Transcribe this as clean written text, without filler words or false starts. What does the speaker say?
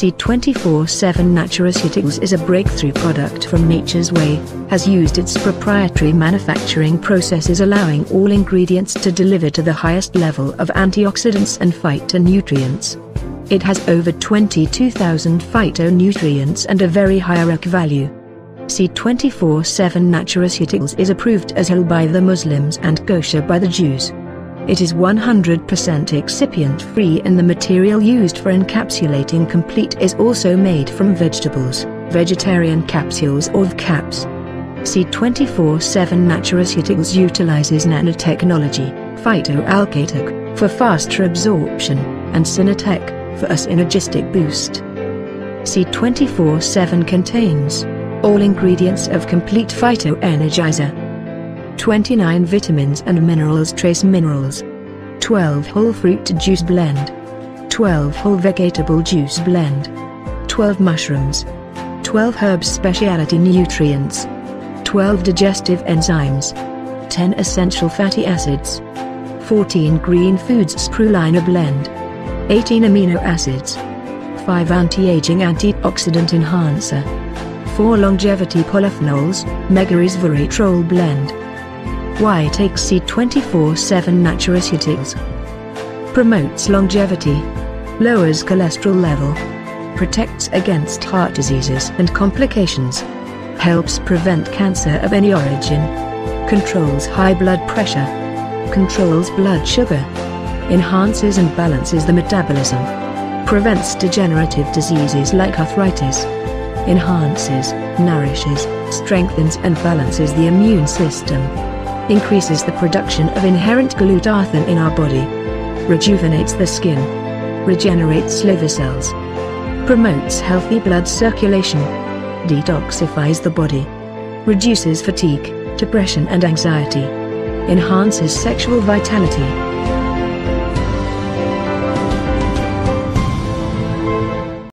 C-24/7 Nutraceuticals is a breakthrough product from Nature's Way, has used its proprietary manufacturing processes allowing all ingredients to deliver to the highest level of antioxidants and phytonutrients. It has over 22,000 phytonutrients and a very high REC value. C-24/7 Nutraceuticals is approved as halal by the Muslims and kosher by the Jews. It is 100% excipient-free and the material used for encapsulating complete is also made from vegetables, vegetarian capsules or caps. C-24/7 Nutraceuticals utilizes nanotechnology, phytoalkaloid, for faster absorption, and Synatech, for a synergistic boost. C-24/7 contains all ingredients of complete phytoenergizer, 29 vitamins and minerals, trace minerals, 12 whole fruit juice blend, 12 whole vegetable juice blend, 12 mushrooms, 12 herbs specialty nutrients, 12 digestive enzymes, 10 essential fatty acids, 14 green foods spirulina blend, 18 amino acids, 5 anti-aging antioxidant enhancer, 4 longevity polyphenols, megaresveratrol blend. Why take C-24/7 Nutraceuticals? Promotes longevity, lowers cholesterol level, protects against heart diseases and complications, helps prevent cancer of any origin, controls high blood pressure, controls blood sugar, enhances and balances the metabolism, prevents degenerative diseases like arthritis, enhances, nourishes, strengthens and balances the immune system, increases the production of inherent glutathione in our body, rejuvenates the skin, regenerates liver cells, promotes healthy blood circulation, detoxifies the body, reduces fatigue, depression and anxiety, enhances sexual vitality.